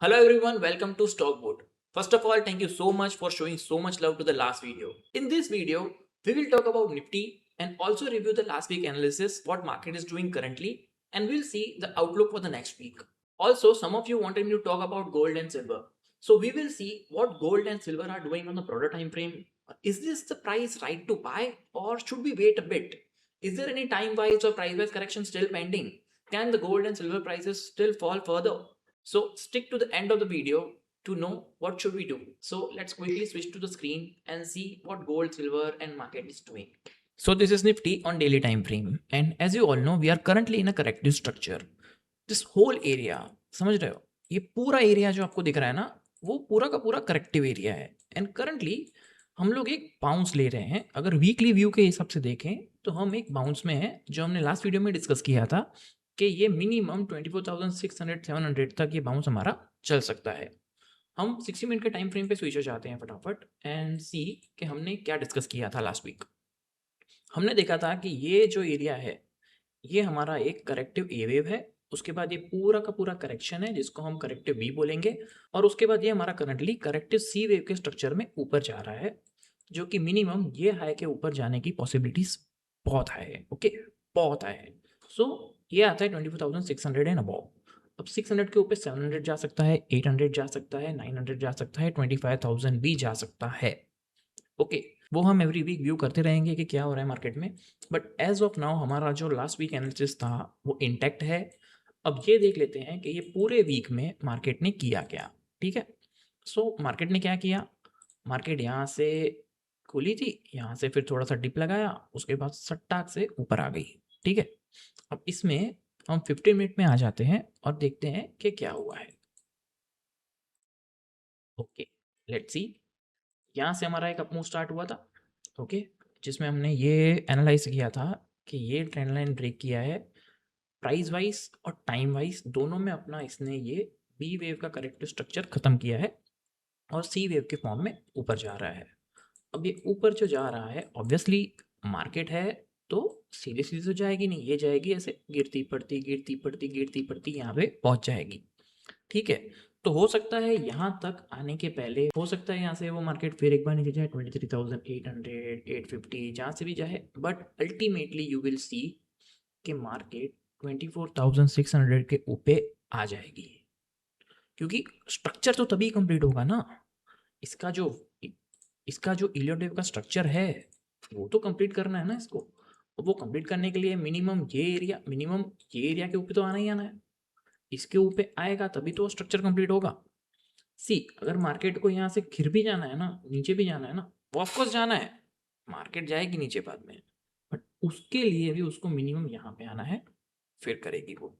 Hello everyone, welcome to Stockboard. First of all, thank you so much for showing so much love to the last video. In this video, we will talk about Nifty and also review the last week analysis, what market is doing currently, and we'll see the outlook for the next week. Also, some of you wanted me to talk about gold and silver. So we will see what gold and silver are doing on the broader time frame. Is this the price right to buy or should we wait a bit? Is there any time wise or price wise correction still pending? Can the gold and silver prices still fall further? So stick to the end of the video to know what should we do. So let's quickly switch to the screen and see what gold, silver and market is doing. So this is Nifty on daily time frame, and as you all know we are currently in a corrective structure. This whole area, समझ रहे हो, ये पूरा area जो आपको दिख रहा है ना, वो पूरा का पूरा करेक्टिव एरिया है एंड करंटली हम लोग एक बाउंस ले रहे हैं. अगर वीकली व्यू के हिसाब से देखें तो हम एक बाउंस में हैं, जो हमने लास्ट वीडियो में डिस्कस किया था कि ये मिनिमम 24,600-700 तक ये बाउंस हमारा चल सकता है. हम 60 मिनट के टाइम फ्रेम पे स्विच हो जाते हैं फटाफट एंड सी कि हमने क्या डिस्कस किया था लास्ट वीक. हमने देखा था कि ये जो एरिया है ये हमारा एक करेक्टिव ए वेव है, उसके बाद ये पूरा का पूरा करेक्शन है जिसको हम करेक्टिव बी बोलेंगे, और उसके बाद ये हमारा करंटली करेक्टिव सी वेव के स्ट्रक्चर में ऊपर जा रहा है, जो कि मिनिमम ये हाई के ऊपर जाने की पॉसिबिलिटीज बहुत हाई है. ओके, बहुत हाई है. सो ये आता है 24,600 एंड अबव. अब 600 के ऊपर 700 जा सकता है, 800 जा सकता है, 900 जा सकता है, 25,000 भी जा सकता है. ओके, वो हम एवरी वीक व्यू करते रहेंगे कि क्या हो रहा है मार्केट में. बट एज ऑफ नाउ हमारा जो लास्ट वीक एनालिसिस था वो इंटैक्ट है. अब ये देख लेते हैं कि ये पूरे वीक में मार्केट ने किया क्या. ठीक है, सो मार्केट ने क्या किया. मार्केट यहाँ से खुली थी, यहाँ से फिर थोड़ा सा डिप लगाया, उसके बाद सट्टाक से ऊपर आ गई. ठीक है, अब इसमें हम 15 मिनट में आ जाते हैं और देखते हैं कि क्या हुआ है. Okay, let's see. यहाँ से हमारा एक अपमूव स्टार्ट हुआ था. ओके, जिसमें हमने ये एनालाइज किया था कि ये ट्रेंड लाइन ब्रेक किया है प्राइस वाइज और टाइम वाइज दोनों में. अपना इसने ये बी वेव का करेक्टिव स्ट्रक्चर खत्म किया है और सी वेव के फॉर्म में ऊपर जा रहा है. अब ये ऊपर जो जा रहा है ऑब्वियसली मार्केट है तो सीधे सीधे तो जाएगी नहीं, ये जाएगी ऐसे गिरती पड़ती गिरती पड़ती गिरती पड़ती यहाँ पे पहुँच जाएगी. ठीक है, तो हो सकता है यहाँ तक आने के पहले हो सकता है यहाँ से वो मार्केट फिर एक बार नीचे जाए 23,800 850 जहाँ से भी जाए, but ultimately you will see कि मार्केट 24,600 के ऊपर आ जाएगी, क्योंकि स्ट्रक्चर तो तभी कंप्लीट होगा ना. इसका जो इसका जो इलियोडेव का स्ट्रक्चर है वो तो कंप्लीट करना है ना इसको. वो कंप्लीट करने के लिए मिनिमम ये एरिया के ऊपर तो आना ही आना है. इसके ऊपर आएगा तभी तो स्ट्रक्चर कंप्लीट होगा. सी, अगर मार्केट को यहाँ से गिर भी जाना है ना, नीचे भी जाना है ना, वो ऑफकोर्स जाना है, मार्केट जाएगी नीचे बाद में, बट उसके लिए भी उसको मिनिमम यहाँ पे आना है, फिर करेगी वो.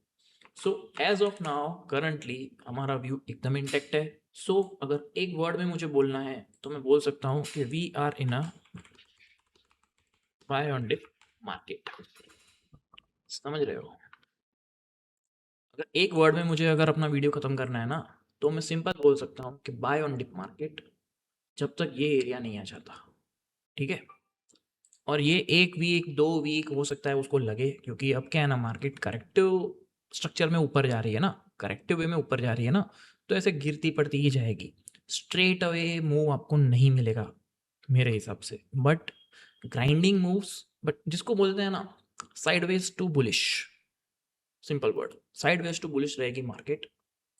So as of now currently हमारा व्यू एकदम इंटेक्ट है. सो अगर एक वर्ड में मुझे बोलना है तो मैं बोल सकता हूँ कि we are in a buy on dip market. समझ रहे हो. अगर एक वर्ड में मुझे अगर अपना वीडियो खत्म करना है ना, तो मैं सिंपल बोल सकता हूँ कि बाय ऑन डिप मार्केट जब तक ये एरिया नहीं आ जाता. ठीक है, और ये एक वीक 2 वीक हो सकता है उसको लगे, क्योंकि अब क्या है ना, मार्केट करेक्टिव स्ट्रक्चर में ऊपर जा रही है ना, करेक्टिव वे में ऊपर जा रही है ना, तो ऐसे गिरती पड़ती ही जाएगी. स्ट्रेट अवे मूव आपको नहीं मिलेगा मेरे हिसाब से, बट ग्राइंडिंग मूव्स, बट जिसको बोलते हैं ना sideways to bullish, simple word, sideways to bullish रहेगी market.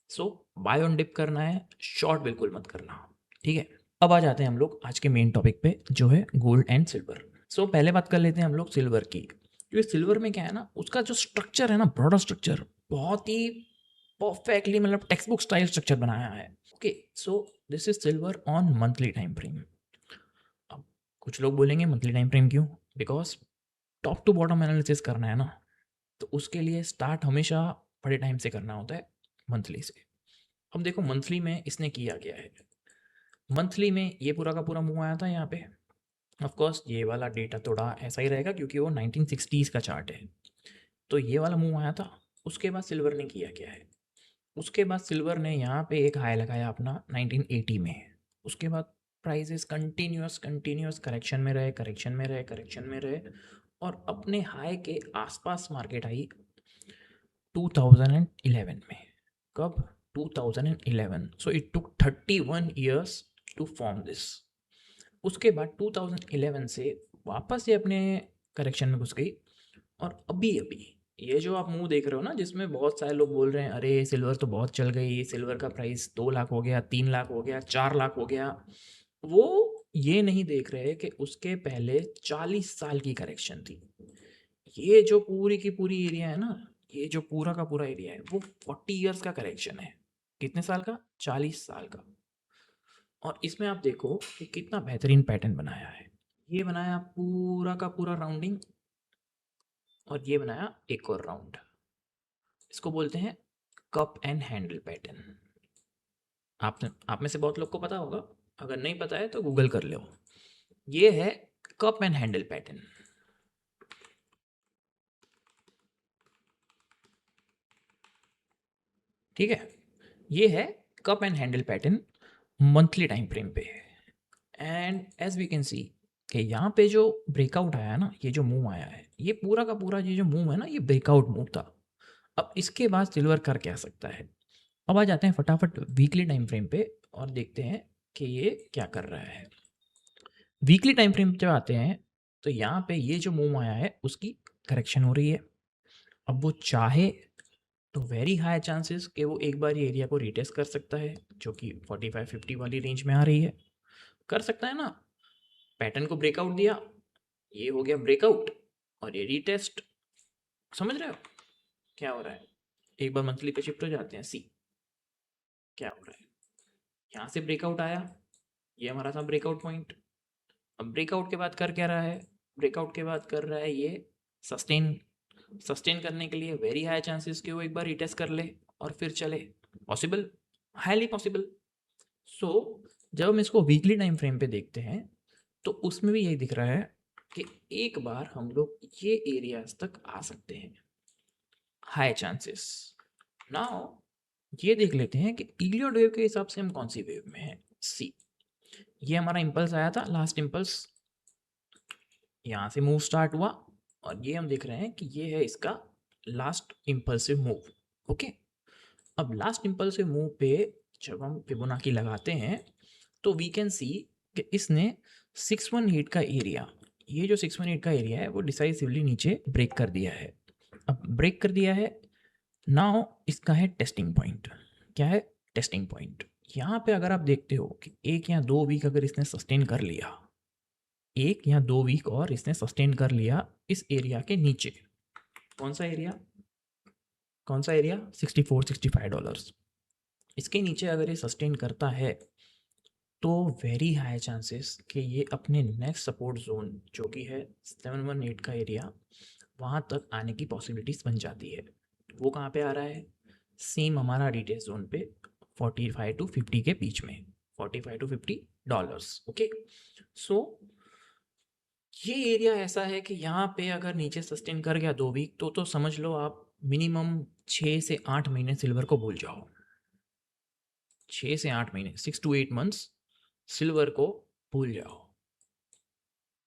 So buy on dip करना है, शॉर्ट बिल्कुल मत करना. ठीक है, अब आ जाते हैं हम लोग आज के मेन टॉपिक पे जो है गोल्ड एंड सिल्वर. सो पहले बात कर लेते हैं हम लोग सिल्वर की, क्योंकि सिल्वर में क्या है ना, उसका जो स्ट्रक्चर है ना, ब्रॉडर स्ट्रक्चर, बहुत ही परफेक्टली मतलब टेक्स्ट बुक स्टाइल स्ट्रक्चर बनाया है. Okay, so this is silver on monthly time frame. अब कुछ लोग बोलेंगे मंथली टाइम फ्रेम क्यों, because top to bottom analysis करना है ना, तो उसके लिए स्टार्ट हमेशा बड़े टाइम से करना होता है, मंथली से. अब देखो मंथली में इसने किया क्या है. मंथली में ये पूरा का पूरा मूव आया था यहाँ पे. ऑफ कोर्स ये वाला डेटा थोड़ा ऐसा ही रहेगा क्योंकि वो 1960s का चार्ट है. तो ये वाला मूव आया था. उसके बाद सिल्वर ने किया क्या है, उसके बाद सिल्वर ने यहाँ पे एक हाई लगाया अपना 1980 में. उसके बाद प्राइजेस कंटिन्यूस कंटिन्यूस करेक्शन में रहे, करेक्शन में रहे, करेक्शन में रहे, और अपने हाई के आसपास मार्केट आई 2011 में. कब, 2011. So it took 31 years to form this. उसके बाद 2011 से वापस ये अपने करेक्शन में घुस गई और अभी अभी ये जो आप मुंह देख रहे हो ना, जिसमें बहुत सारे लोग बोल रहे हैं अरे सिल्वर तो बहुत चल गई, सिल्वर का प्राइस 2 लाख हो गया, 3 लाख हो गया, 4 लाख हो गया, वो ये नहीं देख रहे कि उसके पहले 40 साल की करेक्शन थी। ये जो पूरी की पूरी एरिया है ना, ये जो पूरा का पूरा एरिया है वो 40 इयर्स का करेक्शन है। कितने साल का? 40 साल का। और इसमें आप देखो कि कितना बेहतरीन पैटर्न बनाया है। ये बनाया पूरा का पूरा राउंडिंग और ये बनाया एक और राउंड। इसको बोलते हैं कप एंड हैंडल पैटर्न। आप में से बहुत लोग को पता होगा, अगर नहीं पता है तो गूगल कर लो। ये है कप एंड हैंडल पैटर्न। ठीक है, ये है cup and handle pattern monthly time frame पे। And as we can see कि यहाँ पे जो ब्रेकआउट आया है ना, ये जो मूव आया है, ये पूरा का पूरा ये जो मूव है ना, ये ब्रेकआउट मूव था। अब इसके बाद सिल्वर कर क्या सकता है। अब आ जाते हैं फटाफट वीकली टाइम फ्रेम पे और देखते हैं कि ये क्या कर रहा है। वीकली टाइम फ्रेम जब आते हैं तो यहाँ पे ये जो मूव आया है उसकी करेक्शन हो रही है। अब वो चाहे तो वेरी हाई चांसेस कि वो एक बार ये एरिया को रिटेस्ट कर सकता है, जो कि 45-50 वाली रेंज में आ रही है। कर सकता है ना, पैटर्न को ब्रेकआउट दिया, ये हो गया ब्रेकआउट और ये रीटेस्ट। समझ रहे हो क्या हो रहा है? एक बार मंथली पे शिफ्ट हो जाते हैं। सी क्या हो रहा है, यहाँ से ब्रेकआउट आया, ये हमारा था ब्रेकआउट पॉइंट। अब ब्रेकआउट के बाद कर क्या रहा है? ब्रेकआउट के बाद कर रहा है ये सस्टेन। सस्टेन करने के लिए वेरी हाई चांसेस कि वो एक बार रिटेस्ट कर ले और फिर चले। Possible, highly possible. सो जब हम इसको वीकली टाइम फ्रेम पे देखते हैं तो उसमें भी यही दिख रहा है कि एक बार हम लोग ये एरियाज तक आ सकते हैं, हाई चांसेस। नाउ ये देख लेते हैं कि इलियड वेव के हिसाब से हम कौन सी वेव में हैं। सी, ये हमारा इम्पल्स आया था, लास्ट इम्पल्स, यहाँ से मूव स्टार्ट हुआ और ये हम देख रहे हैं कि ये है इसका लास्ट इम्पल्सिव मूव। ओके, अब लास्ट इम्पल्सिव मूव पे जब हम फिबोनाची लगाते हैं तो वी कैन सी कि इसने 618 का एरिया, ये जो 618 का एरिया है वो डिसाइसिवली नीचे ब्रेक कर दिया है। अब ब्रेक कर दिया है, नाउ इसका है टेस्टिंग पॉइंट। क्या है? Testing point. यहाँ पे अगर आप देखते हो कि 1 या 2 वीक अगर इसने सस्टेन कर लिया, 1 या 2 वीक और इसने सस्टेन कर लिया इस एरिया के नीचे। कौन सा एरिया? कौन सा एरिया? $64-65। इसके नीचे अगर ये सस्टेन करता है तो वेरी हाई चांसेस कि ये अपने नेक्स्ट सपोर्ट जोन जो कि है 718 का एरिया, वहाँ तक आने की पॉसिबिलिटीज बन जाती है। वो कहाँ पे आ रहा है? सेम हमारा रिटेल जोन पे 45-50 के बीच में, $45-50। ओके, सो ये एरिया ऐसा है कि यहाँ पे अगर नीचे सस्टेन कर गया 2 वीक तो समझ लो आप मिनिमम 6 से 8 महीने सिल्वर को भूल जाओ। 6 से 8 महीने, 6 to 8 months सिल्वर को भूल जाओ।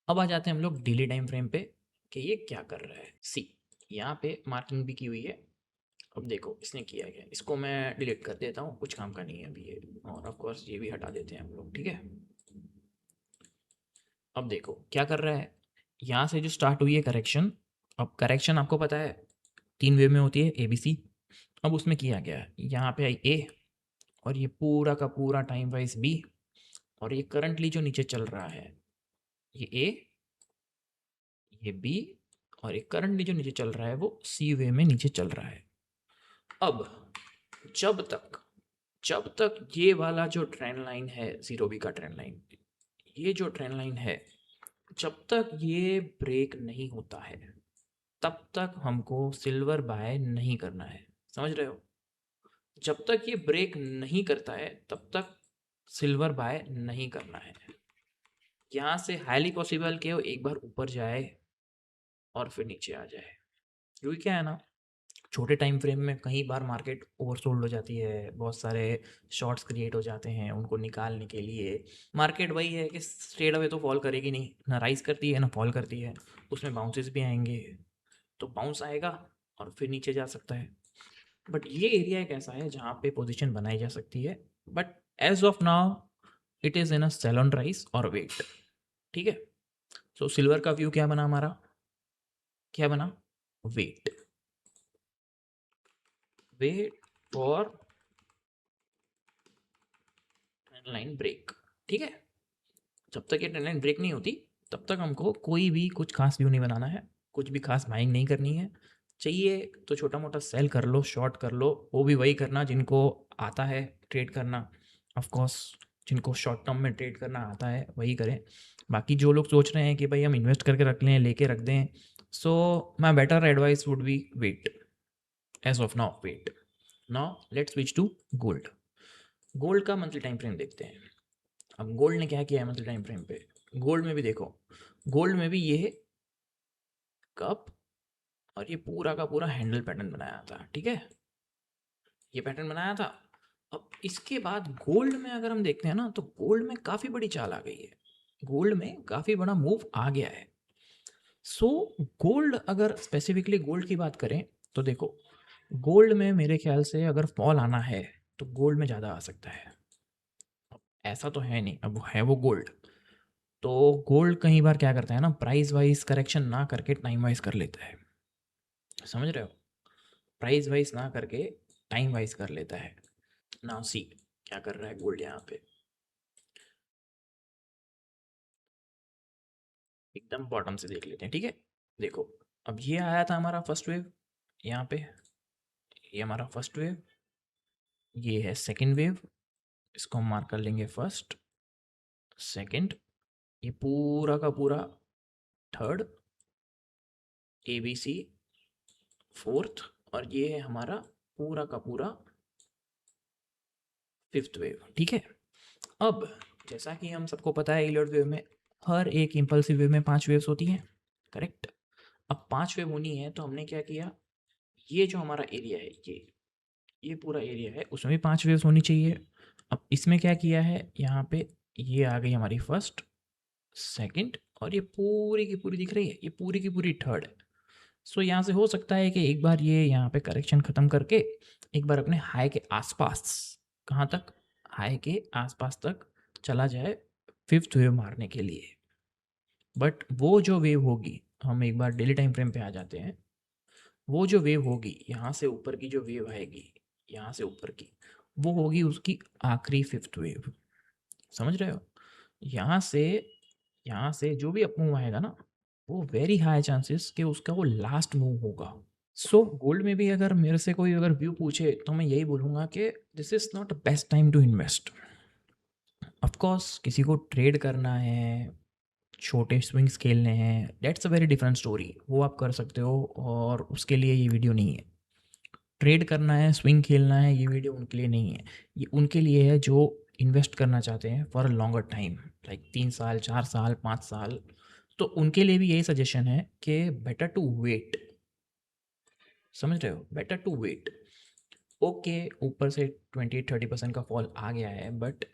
अब आ जाते हैं हम लोग डेली टाइम फ्रेम पे कि ये क्या कर रहा है। सी, यहाँ पे मार्किंग भी की हुई है। अब देखो इसने किया है, इसको मैं डिलीट कर देता हूँ, कुछ काम का नहीं है अभी ये, और ऑफ कोर्स ये भी हटा देते हैं हम लोग। ठीक है, अब देखो क्या कर रहा है। यहाँ से जो स्टार्ट हुई है करेक्शन, अब करेक्शन आपको पता है 3 वे में होती है, ABC। अब उसमें किया गया है, यहाँ पे आई A और ये पूरा का पूरा टाइम वाइज B, और ये करंटली जो नीचे चल रहा है ये A, ये B, और ये करंटली जो नीचे चल रहा है वो C वे में नीचे चल रहा है। अब जब तक ये वाला जो ट्रेंड लाइन है 0B का ट्रेंड लाइन, ये जो ट्रेंड लाइन है, जब तक ये ब्रेक नहीं होता है तब तक हमको सिल्वर बाय नहीं करना है। समझ रहे हो? जब तक ये ब्रेक नहीं करता है तब तक सिल्वर बाय नहीं करना है। यहाँ से हाईली पॉसिबल कि वो एक बार ऊपर जाए और फिर नीचे आ जाए, क्योंकि क्या है ना, छोटे टाइम फ्रेम में कई बार मार्केट ओवरसोल्ड हो जाती है, बहुत सारे शॉर्ट्स क्रिएट हो जाते हैं। उनको निकालने के लिए मार्केट वही है कि स्ट्रेट अवे तो फॉल करेगी नहीं, ना राइज करती है ना फॉल करती है, उसमें बाउंसेस भी आएंगे। तो बाउंस आएगा और फिर नीचे जा सकता है। बट ये एरिया एक ऐसा है जहाँ पे पोजीशन बनाई जा सकती है, but as of now it is in a sell on rise और वेट। ठीक है, सो सिल्वर का व्यू क्या बना हमारा, क्या बना, wait, wait for trend line break. ठीक है, जब तक ये ट्रेंड लाइन ब्रेक नहीं होती तब तक हमको कोई भी कुछ खास व्यू नहीं बनाना है, कुछ भी खास बाइंग नहीं करनी है। चाहिए तो छोटा मोटा सेल कर लो, शॉर्ट कर लो, वो भी वही करना जिनको आता है ट्रेड करना। ऑफ कोर्स जिनको शॉर्ट टर्म में ट्रेड करना आता है वही करें। बाकी जो लोग सोच रहे हैं कि भाई हम इन्वेस्ट करके रख लें, लेके रख दें, so my better advice would be wait, as of now wait. Now let's switch to gold. Gold का मंथली टाइम फ्रेम देखते हैं। अब गोल्ड ने क्या किया है मंथली टाइम फ्रेम पे, गोल्ड में भी देखो, गोल्ड में भी ये कप और ये पूरा का पूरा हैंडल पैटर्न बनाया था। ठीक है, ये पैटर्न बनाया था। अब इसके बाद गोल्ड में अगर हम देखते हैं ना, तो गोल्ड में काफ़ी बड़ी चाल आ गई है, गोल्ड में काफ़ी बड़ा मूव आ गया है। सो गोल्ड, अगर स्पेसिफिकली गोल्ड की बात करें तो देखो, गोल्ड में मेरे ख्याल से अगर फॉल आना है तो गोल्ड में ज़्यादा आ सकता है। ऐसा तो है नहीं, अब है वो गोल्ड, तो गोल्ड कई बार क्या करता है ना, प्राइस वाइज करेक्शन ना करके टाइम वाइज कर लेता है। समझ रहे हो, प्राइस वाइज ना करके टाइम वाइज कर लेता है। नाउ सी क्या कर रहा है गोल्ड यहाँ पे, एकदम बॉटम से देख लेते हैं। ठीक है, देखो, अब ये आया था हमारा फर्स्ट वेव यहाँ पे, ये हमारा फर्स्ट वेव, ये है सेकंड वेव, इसको हम मार्क कर लेंगे फर्स्ट, सेकंड, ये पूरा का पूरा third, A B C fourth, और ये है हमारा पूरा का पूरा फिफ्थ वेव। ठीक है, अब जैसा कि हम सबको पता है इलियट वेव में हर एक इम्पल्सिव वेव में 5 वेव्स होती हैं, करेक्ट। अब 5 वेव होनी है तो हमने क्या किया, ये जो हमारा एरिया है, ये पूरा एरिया है, उसमें भी 5 वेव्स होनी चाहिए। अब इसमें क्या किया है, यहाँ पे ये आ गई हमारी फर्स्ट, सेकंड, और ये पूरी की पूरी दिख रही है, ये पूरी की पूरी थर्ड है। सो यहाँ से हो सकता है कि एक बार ये यहाँ पे करेक्शन ख़त्म करके एक बार अपने हाई के आसपास, कहाँ तक, हाई के आसपास तक चला जाए फिफ्थ वेव मारने के लिए। बट वो जो वेव होगी, हम एक बार डेली टाइम फ्रेम पे आ जाते हैं, वो जो वेव होगी यहाँ से ऊपर की जो वेव आएगी, यहाँ से ऊपर की, वो होगी उसकी आखिरी फिफ्थ वेव। समझ रहे हो, यहाँ से, यहाँ से जो भी अप मूव आएगा ना, वो वेरी हाई चांसेस कि उसका वो लास्ट मूव होगा। सो गोल्ड में भी अगर मेरे से कोई अगर व्यू पूछे तो मैं यही बोलूँगा कि this is not the best time to invest. Of course किसी को ट्रेड करना है, छोटे स्विंग्स खेलने हैं, that's a very different story, वो आप कर सकते हो और उसके लिए ये वीडियो नहीं है। ट्रेड करना है, स्विंग खेलना है, ये वीडियो उनके लिए नहीं है, ये उनके लिए है जो इन्वेस्ट करना चाहते हैं for a longer time, like 3 साल, 4 साल, 5 साल। तो उनके लिए भी यही सजेशन है कि बेटर टू वेट। समझ रहे हो, बेटर टू वेट। ओके, ऊपर से 20-30% का फॉल आ गया है, but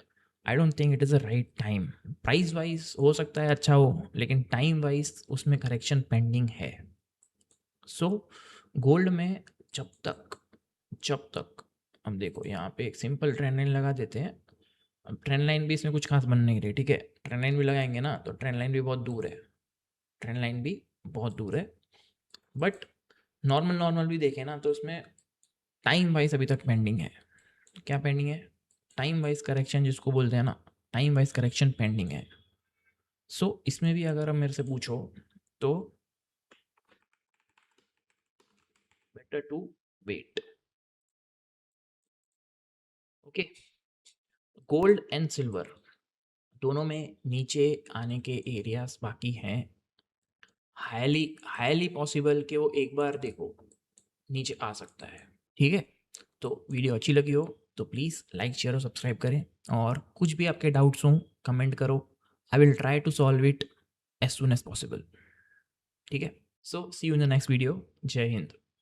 I don't think it is a right time. Price wise हो सकता है अच्छा हो, लेकिन टाइम वाइज उसमें करेक्शन पेंडिंग है। सो गोल्ड में जब तक हम देखो यहाँ पे एक सिंपल ट्रेंड लाइन लगा देते हैं। अब ट्रेंड लाइन भी इसमें कुछ खास बन नहीं रही, ठीक है, ट्रेंड लाइन भी लगाएंगे ना तो ट्रेंड लाइन भी बहुत दूर है, ट्रेंड लाइन भी बहुत दूर है। बट नॉर्मल नॉर्मल भी देखें ना तो इसमें टाइम वाइज अभी तक पेंडिंग है। क्या पेंडिंग है, टाइम वाइज करेक्शन जिसको बोलते हैं ना, टाइम वाइज करेक्शन पेंडिंग है। सो इसमें भी अगर हम मेरे से पूछो तो better to wait. Okay, gold and silver दोनों में नीचे आने के एरियाज बाकी हैं, हाईली हाईली पॉसिबल कि वो एक बार देखो नीचे आ सकता है। ठीक है, तो वीडियो अच्छी लगी हो तो प्लीज़ लाइक, शेयर और सब्सक्राइब करें, और कुछ भी आपके डाउट्स हों कमेंट करो, I will try to solve it as soon as possible. ठीक है, so see you in the next video. जय हिंद।